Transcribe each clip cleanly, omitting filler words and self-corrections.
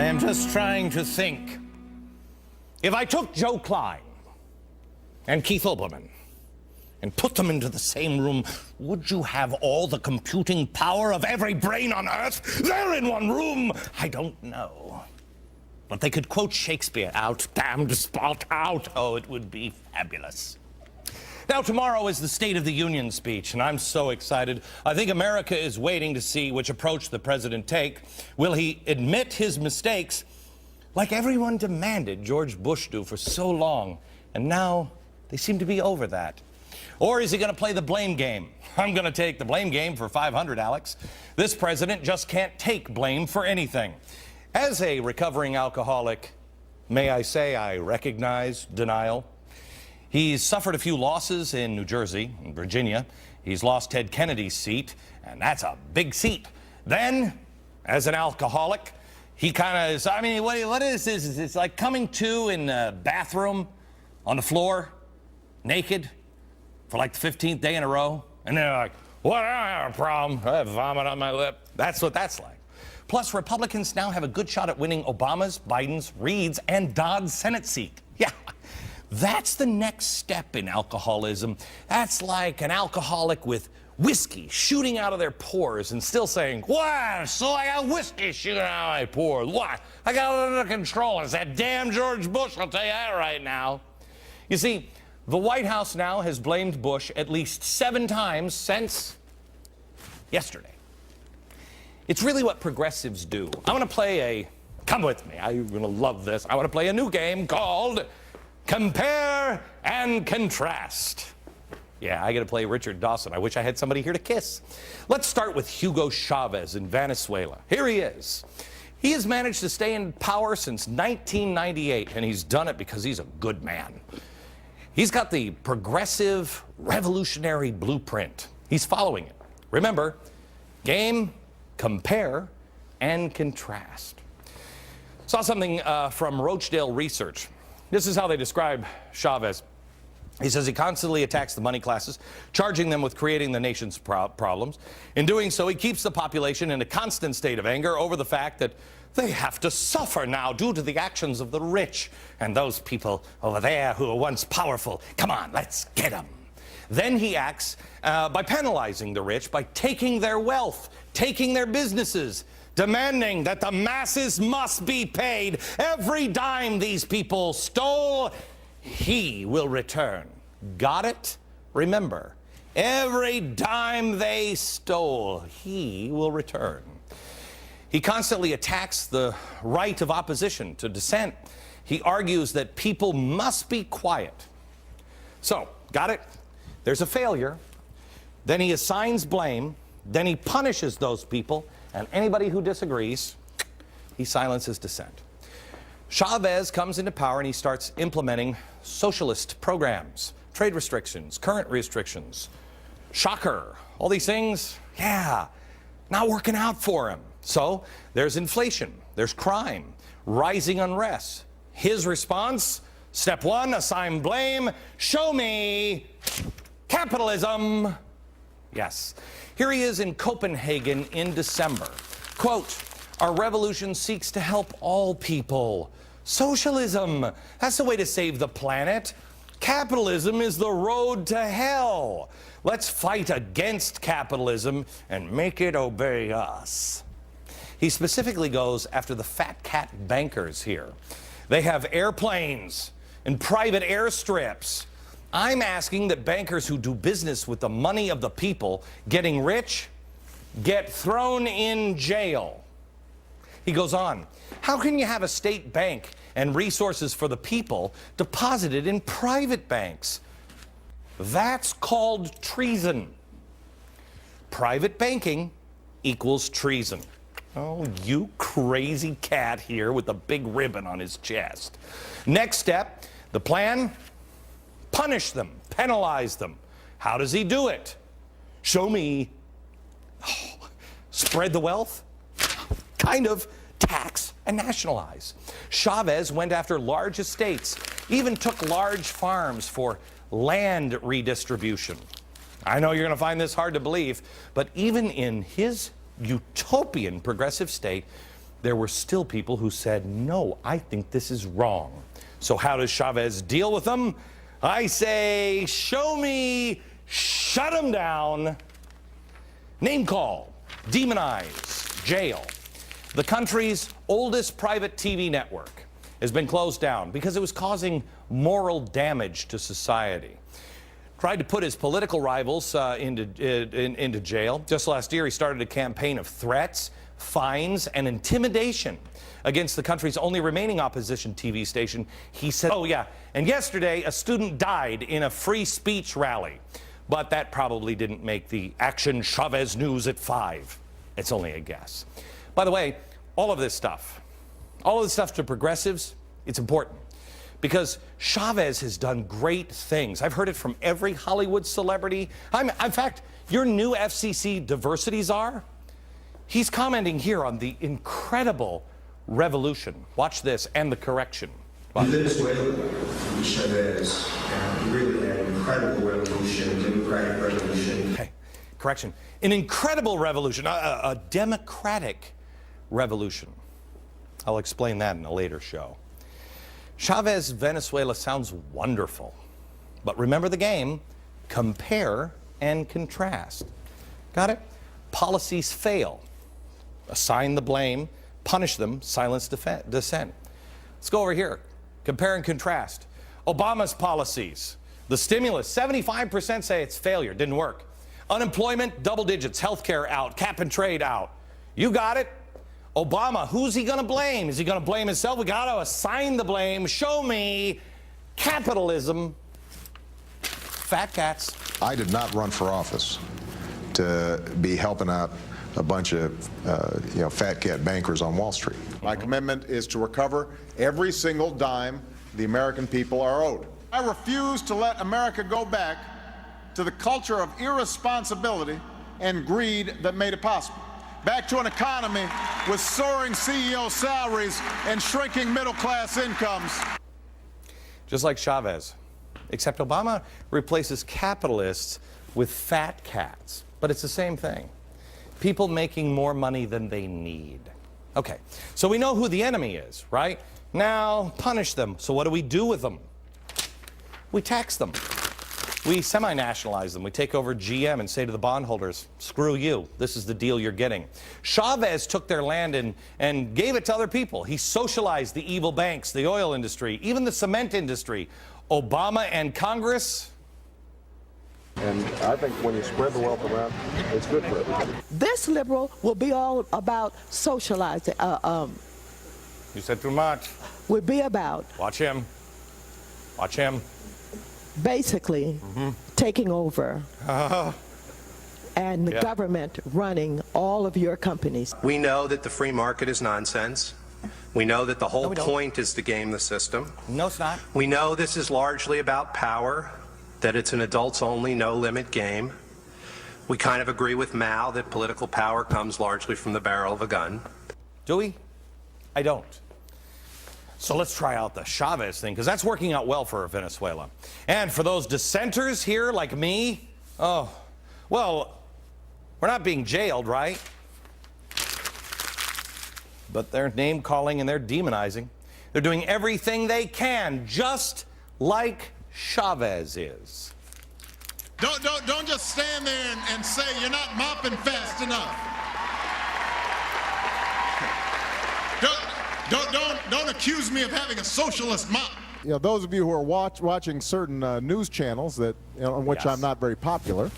am just trying to think. If I took Joe Klein and Keith Olbermann and put them into the same room, would you have all the computing power of every brain on Earth there in one room? I don't know. But they could quote Shakespeare out, damned spot out. Oh, it would be fabulous. Now, tomorrow is the State of the Union speech, and I'm so excited. I think America is waiting to see which approach the president take. Will he admit his mistakes, like everyone demanded George Bush do for so long, and now they seem to be over that? Or is he going to play the blame game? I'm going to take the blame game for 500, Alex. This president just can't take blame for anything. As a recovering alcoholic, may I say I recognize denial. He's suffered a few losses in New Jersey and Virginia. He's lost Ted Kennedy's seat, and that's a big seat. Then, as an alcoholic, he kind of is, I mean, what is this? It's like coming to in a bathroom on the floor, naked, for like the 15th day in a row. And they're like, what, I don't have a problem. I have vomit on my lip. That's what that's like. Plus, Republicans now have a good shot at winning Obama's, Biden's, Reid's, and Dodd's Senate seat. Yeah. That's the next step in alcoholism. That's like an alcoholic with whiskey shooting out of their pores and still saying, what? So I got whiskey shooting out of my pores. What? I got it under control. It's that damn George Bush, I'll tell you that right now. You see, the White House now has blamed Bush at least 7 times since yesterday. It's really what progressives do. I want to play come with me, I'm going to love this. I want to play a new game called Compare and Contrast. Yeah, I got to play Richard Dawson. I wish I had somebody here to kiss. Let's start with Hugo Chavez in Venezuela. Here he is. He has managed to stay in power since 1998, and he's done it because he's a good man. He's got the progressive, revolutionary blueprint. He's following it. Remember, game, compare, and contrast. Saw something from Rochdale Research. This is how they describe Chavez. He says he constantly attacks the money classes, charging them with creating the nation's problems. In doing so, he keeps the population in a constant state of anger over the fact that they have to suffer now due to the actions of the rich and those people over there who were once powerful. Come on, let's get them. Then he acts by penalizing the rich, by taking their wealth, taking their businesses, demanding that the masses must be paid. Every dime these people stole, he will return. Got it? Remember, every dime they stole, he will return. He constantly attacks the right of opposition to dissent. He argues that people must be quiet. So, got it? There's a failure. Then he assigns blame. Then he punishes those people. And anybody who disagrees, he silences dissent. Chavez comes into power and he starts implementing socialist programs, trade restrictions, current restrictions. Shocker. All these things, yeah, not working out for him. So there's inflation, there's crime, rising unrest. His response, step 1, assign blame, show me capitalism. Yes. Here he is in Copenhagen in December. Quote, our revolution seeks to help all people. Socialism, that's the way to save the planet. Capitalism is the road to hell. Let's fight against capitalism and make it obey us. He specifically goes after the fat cat bankers here. They have airplanes and private airstrips. I'm asking that bankers who do business with the money of the people getting rich get thrown in jail. He goes on, how can you have a state bank and resources for the people deposited in private banks? That's called treason. Private banking equals treason. Oh, you crazy cat here with the big ribbon on his chest. Next step, the plan, punish them, penalize them. How does he do it? Show me. Oh, spread the wealth? Kind of. Tax and nationalize. Chavez went after large estates, even took large farms for land redistribution. I know you're going to find this hard to believe, but even in his utopian progressive state, there were still people who said, no, I think this is wrong. So how does Chavez deal with them? I say, show me, shut them down, name call, demonize, jail. The country's oldest private TV network has been closed down because it was causing moral damage to society. Tried to put his political rivals into jail. Just last year, he started a campaign of threats, fines, and intimidation against the country's only remaining opposition TV station. He said, oh yeah, and yesterday a student died in a free speech rally. But that probably didn't make the Action Chavez News at 5. It's only a guess. By the way, all of this stuff to progressives, it's important. Because Chavez has done great things. I've heard it from every Hollywood celebrity. In fact, your new FCC diversity czar, he's commenting here on the incredible revolution. Watch this, and the correction. Venezuela, Chavez, really an incredible revolution, democratic revolution. Okay, correction. An incredible revolution, a democratic revolution. I'll explain that in a later show. Chavez Venezuela sounds wonderful, but remember the game, compare and contrast. Got it? Policies fail. Assign the blame, punish them, silence dissent. Let's go over here. Compare and contrast. Obama's policies. The stimulus, 75% say it's failure, didn't work. Unemployment, double digits, healthcare out, cap and trade out. You got it. Obama, who's he going to blame? Is he going to blame himself? We got to assign the blame. Show me capitalism. Fat cats. I did not run for office to be helping out a bunch of fat cat bankers on Wall Street. My commitment is to recover every single dime the American people are owed. I refuse to let America go back to the culture of irresponsibility and greed that made it possible. Back to an economy with soaring CEO salaries and shrinking middle-class incomes. Just like Chavez, except Obama replaces capitalists with fat cats. But it's the same thing. People making more money than they need. Okay, so we know who the enemy is, right? Now, punish them. So what do we do with them? We tax them. We semi-nationalize them. We take over GM and say to the bondholders, screw you. This is the deal you're getting. Chavez took their land and gave it to other people. He socialized the evil banks, the oil industry, even the cement industry. Obama and Congress. And I think when you spread the wealth around, it's good for everybody. This liberal will be all about socializing. You said too much. Will be about. Watch him. Watch him. Basically, taking over and the government running all of your companies. We know that the free market is nonsense. We know that the whole point is to game the system. No, it's not. We know this is largely about power, that it's an adults-only, no-limit game. We kind of agree with Mao that political power comes largely from the barrel of a gun. Do we? I don't. So let's try out the Chavez thing, because that's working out well for Venezuela. And for those dissenters here like me, oh, well, we're not being jailed, right? But they're name-calling and they're demonizing. They're doing everything they can, just like Chavez is. Don't just stand there and say you're not mopping fast enough. Don't accuse me of having a socialist mop. You know, those of you who are watching certain news channels that on which I'm not very popular.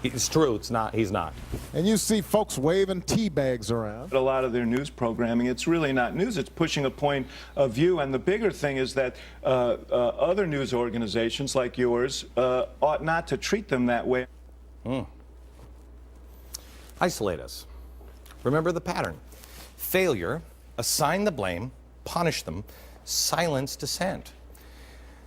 It's true. It's not. He's not. And you see folks waving tea bags around. A lot of their news programming, it's really not news. It's pushing a point of view. And the bigger thing is that other news organizations like yours ought not to treat them that way. Isolate us. Remember the pattern. Failure, assign the blame, punish them, silence dissent.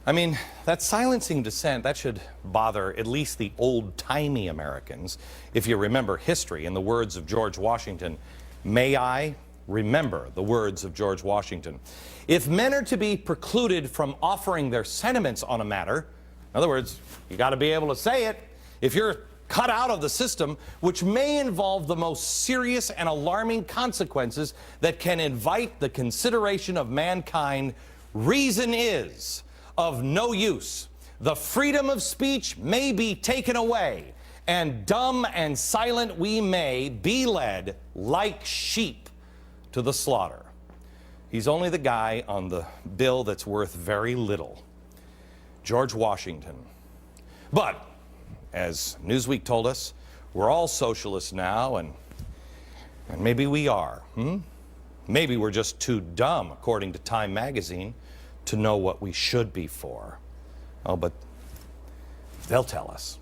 I mean, that silencing dissent, that should bother at least the old-timey Americans. If you remember history, in the words of George Washington, may I remember the words of George Washington. If men are to be precluded from offering their sentiments on a matter, in other words, you got to be able to say it. If you're cut out of the system, which may involve the most serious and alarming consequences that can invite the consideration of mankind. Reason is of no use. The freedom of speech may be taken away, and dumb and silent we may be led like sheep to the slaughter. He's only the guy on the bill that's worth very little. George Washington. But, as Newsweek told us, we're all socialists now, and maybe we are. Maybe we're just too dumb, according to Time magazine, to know what we should be for. Oh, but they'll tell us.